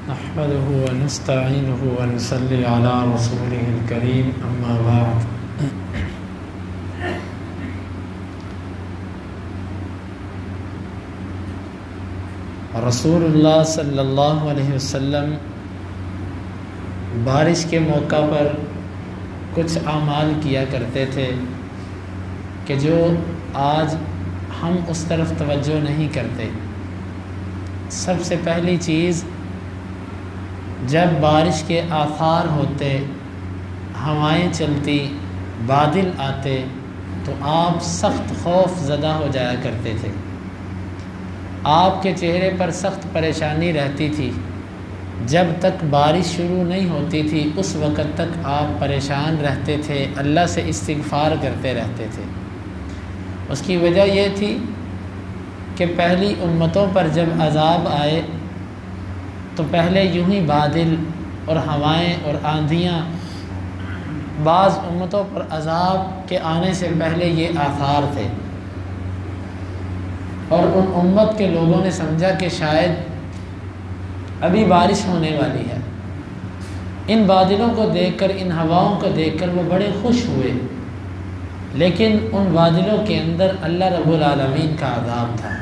نحمده ونستعينه ونصلي على رسوله الكريم أما بعد. رسول اللہ صلی اللہ علیہ وسلم بارش کے موقع پر کچھ اعمال کیا کرتے تھے کہ جو آج ہم اس طرف توجہ نہیں کرتے. سب سے پہلی چیز، جب بارش کے آثار ہوتے، ہوائیں چلتی، بادل آتے تو آپ سخت خوف زدہ ہو جایا کرتے تھے. آپ کے چہرے پر سخت پریشانی رہتی تھی. جب تک بارش شروع نہیں ہوتی تھی اس وقت تک آپ پریشان رہتے تھے، اللہ سے استغفار کرتے رہتے تھے. اس کی وجہ یہ تھی کہ پہلی امتوں پر جب عذاب آئے تو پہلے یوں ہی بادل اور ہوائیں اور آندھیاں، بعض امتوں پر عذاب کے آنے سے پہلے یہ آثار تھے، اور ان امت کے لوگوں نے سمجھا کہ شاید ابھی بارش ہونے والی ہے. ان بادلوں کو دیکھ کر، ان ہواؤں کو دیکھ کر وہ بڑے خوش ہوئے، لیکن ان بادلوں کے اندر اللہ رب العالمین کا عذاب تھا.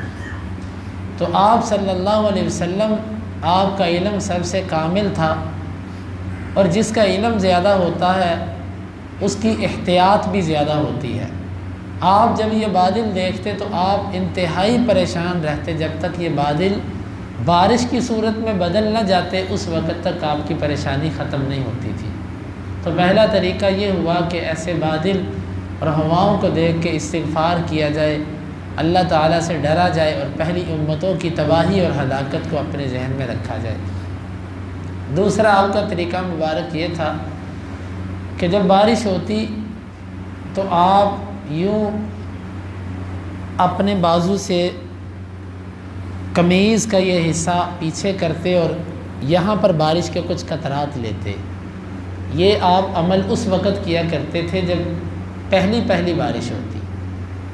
تو آپ صلی اللہ علیہ وسلم، آپ کا علم سب سے کامل تھا، اور جس کا علم زیادہ ہوتا ہے اس کی احتیاط بھی زیادہ ہوتی ہے. آپ جب یہ بادل دیکھتے تو آپ انتہائی پریشان رہتے جب تک یہ بادل بارش کی صورت میں بدل نہ جاتے، اس وقت تک آپ کی پریشانی ختم نہیں ہوتی تھی. تو پہلا طریقہ یہ ہوا کہ ایسے بادل اور ہواؤں کو دیکھ کے استغفار کیا جائے، اللہ تعالیٰ سے ڈرا جائے، اور پہلی امتوں کی تباہی اور ہلاکت کو اپنے ذہن میں رکھا جائے. دوسرا آپ کا طریقہ مبارک یہ تھا کہ جب بارش ہوتی تو آپ یوں اپنے بازو سے قمیض کا یہ حصہ پیچھے کرتے اور یہاں پر بارش کے کچھ قطرات لیتے. یہ آپ عمل اس وقت کیا کرتے تھے جب پہلی بارش ہوتی،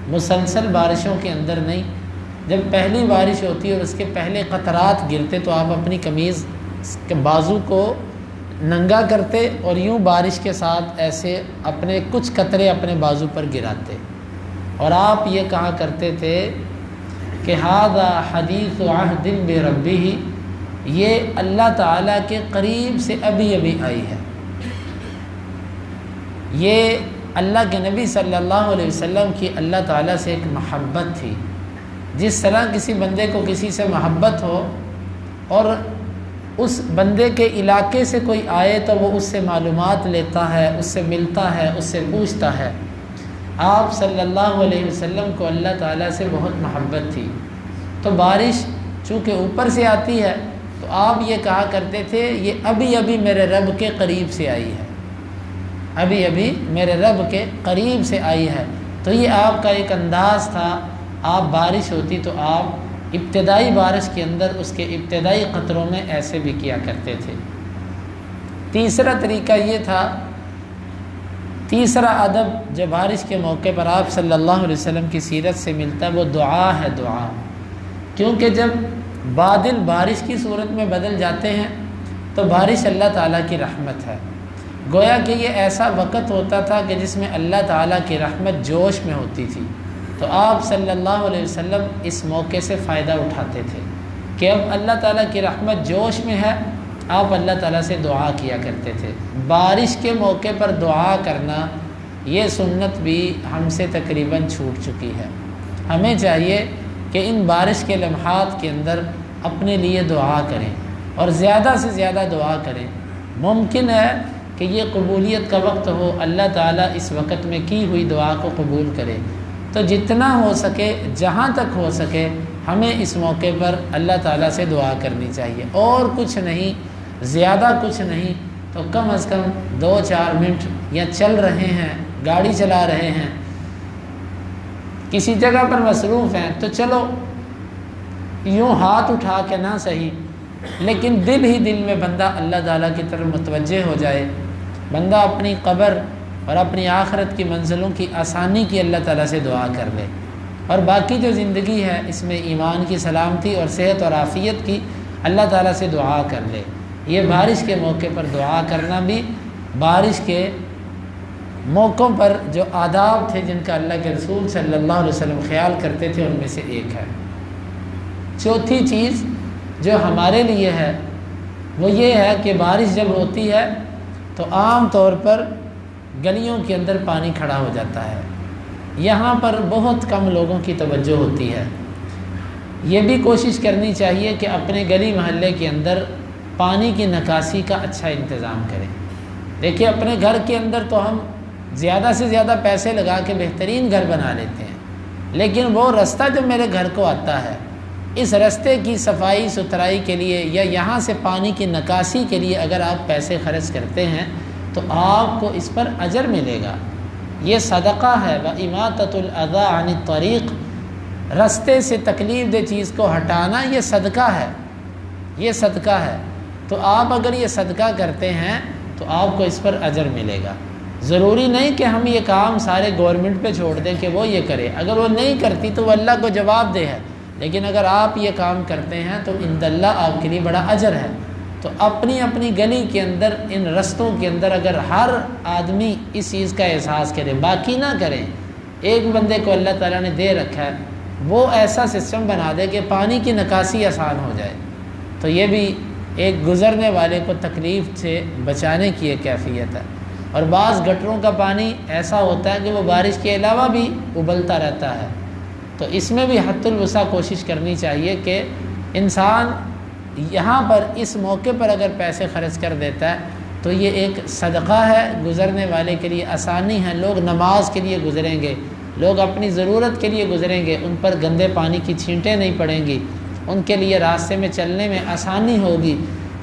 مسلسل بارشوں کے اندر نہیں. جب پہلی بارش ہوتی اور اس کے پہلے قطرات گرتے تو آپ اپنی قمیض کے بازو کو ننگا کرتے اور یوں بارش کے ساتھ ایسے اپنے کچھ قطرے اپنے بازو پر گراتے، اور آپ یہ کہا کرتے تھے کہ ھذا حدیث عہد بربہ، یہ اللہ تعالیٰ کے قریب سے ابھی آئی ہے. یہ اللہ کے نبی صلی اللہ علیہ وسلم کی اللہ تعالیٰ سے ایک محبت تھی. جس طرح کسی بندے کو کسی سے محبت ہو اور اس بندے کے علاقے سے کوئی آئے تو وہ اس سے معلومات لیتا ہے، اس سے ملتا ہے، اس سے پوچھتا ہے، آپ صلی اللہ علیہ وسلم کو اللہ تعالیٰ سے بہت محبت تھی. تو بارش چونکہ اوپر سے آتی ہے تو آپ یہ کہا کرتے تھے یہ ابھی میرے رب کے قریب سے آئی ہے، ابھی میرے رب کے قریب سے آئی ہے. تو یہ آپ کا ایک انداز تھا. آپ بارش ہوتی تو آپ ابتدائی بارش کے اندر اس کے ابتدائی قطروں میں ایسے بھی کیا کرتے تھے. تیسرا طریقہ یہ تھا، تیسرا ادب جو بارش کے موقع پر آپ صلی اللہ علیہ وسلم کی سیرت سے ملتا ہے وہ دعا ہے. دعا، کیونکہ جب بادل بارش کی صورت میں بدل جاتے ہیں تو بارش اللہ تعالیٰ کی رحمت ہے. گویا کہ یہ ایسا وقت ہوتا تھا کہ جس میں اللہ تعالیٰ کی رحمت جوش میں ہوتی تھی. تو آپ صلی اللہ علیہ وسلم اس موقع سے فائدہ اٹھاتے تھے کہ اب اللہ تعالیٰ کی رحمت جوش میں ہے، آپ اللہ تعالیٰ سے دعا کیا کرتے تھے. بارش کے موقع پر دعا کرنا یہ سنت بھی ہم سے تقریباً چھوٹ چکی ہے. ہمیں چاہیے کہ ان بارش کے لمحات کے اندر اپنے لیے دعا کریں اور زیادہ سے زیادہ دعا کریں. ممکن ہے کہ یہ قبولیت کا وقت ہو، اللہ تعالیٰ اس وقت میں کی ہوئی دعا کو قبول کرے. تو جتنا ہو سکے، جہاں تک ہو سکے، ہمیں اس موقع پر اللہ تعالیٰ سے دعا کرنی چاہیے. اور کچھ نہیں، زیادہ کچھ نہیں تو کم از کم 2-4 منٹ، یا چل رہے ہیں، گاڑی چلا رہے ہیں، کسی جگہ پر مصروف ہیں تو چلو یوں ہاتھ اٹھا کے نہ صحیح، لیکن دل ہی دل میں بندہ اللہ تعالیٰ کی طرف متوجہ ہو جائے. بندہ اپنی قبر اور اپنی آخرت کی منزلوں کی آسانی کی اللہ تعالیٰ سے دعا کر لے، اور باقی جو زندگی ہے اس میں ایمان کی سلامتی اور صحت اور عافیت کی اللہ تعالیٰ سے دعا کر لے. یہ بارش کے موقع پر دعا کرنا بھی بارش کے موقعوں پر جو آداب تھے جن کا اللہ کے رسول صلی اللہ علیہ وسلم خیال کرتے تھے ان میں سے ایک ہے۔ چوتھی چیز جو ہمارے لیے ہے وہ یہ ہے کہ بارش جب ہوتی ہے تو عام طور پر گلیوں کے اندر پانی کھڑا ہو جاتا ہے، یہاں پر بہت کم لوگوں کی توجہ ہوتی ہے۔ یہ بھی کوشش کرنی چاہیے کہ اپنے گلی محلے کے اندر پانی کی نکاسی کا اچھا انتظام کریں۔ دیکھیے اپنے گھر کے اندر تو ہم زیادہ سے زیادہ پیسے لگا کے بہترین گھر بنا لیتے ہیں، لیکن وہ رستہ جو میرے گھر کو آتا ہے اس رستے کی صفائی ستھرائی کے لیے یا یہاں سے پانی کی نکاسی کے لیے اگر آپ پیسے خرچ کرتے ہیں تو آپ کو اس پر اجر ملے گا۔ یہ صدقہ ہے۔ وَإِمَاطَةُ الْأَذَىٰ عَنِ الطَّرِيقِ، رستے سے تکلیف دہ چیز کو ہٹانا یہ صدقہ ہے، یہ صدقہ ہے۔ تو آپ اگر یہ صدقہ کرتے ہیں تو آپ کو اس پر اجر ملے گا۔ ضروری نہیں کہ ہم یہ کام سارے گورنمنٹ پہ چھوڑ دیں کہ وہ یہ کرے، اگر وہ نہیں کرتی تو وہ اللہ کو جواب دہ ہے، لیکن اگر آپ یہ کام کرتے ہیں تو عند اللہ آپ کے لیے بڑا اجر ہے۔ تو اپنی اپنی گلی کے اندر ان رستوں کے اندر اگر ہر آدمی اس چیز کا احساس کرے، باقی نہ کریں، ایک بندے کو اللہ تعالیٰ نے دے رکھا ہے وہ ایسا سسٹم بنا دے کہ پانی کی نکاسی آسان ہو جائے، تو یہ بھی ایک گزرنے والے کو تکلیف سے بچانے کی ایک کیفیت ہے۔ اور بعض گٹروں کا پانی ایسا ہوتا ہے کہ وہ بارش کے علاوہ بھی ابلتا رہتا ہے، تو اس میں بھی حد الوسع کوشش کرنی چاہیے کہ انسان یہاں پر اس موقع پر اگر پیسے خرچ کر دیتا ہے تو یہ ایک صدقہ ہے، گزرنے والے کے لیے آسانی ہے۔ لوگ نماز کے لیے گزریں گے، لوگ اپنی ضرورت کے لیے گزریں گے، ان پر گندے پانی کی چھینٹیں نہیں پڑیں گی، ان کے لیے راستے میں چلنے میں آسانی ہوگی۔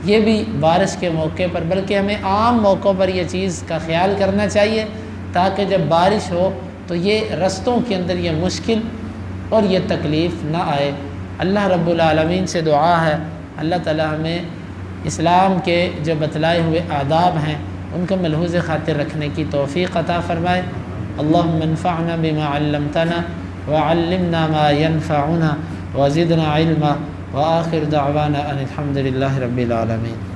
یہ بھی بارش کے موقع پر، بلکہ ہمیں عام موقعوں پر یہ چیز کا خیال کرنا چاہیے تاکہ جب بارش ہو تو یہ رستوں کے اندر یہ مشکل اور یہ تکلیف نہ آئے۔ اللہ رب العالمین سے دعا ہے اللہ تعالی ہمیں اسلام کے جو بتلائے ہوئے آداب ہیں ان کو ملحوظ خاطر رکھنے کی توفیق عطا فرمائے۔ اللہم انفعنا بما علمتنا وعلمنا ما ينفعنا وزدنا علما وآخر دعوانا ان الحمد للہ رب العالمین۔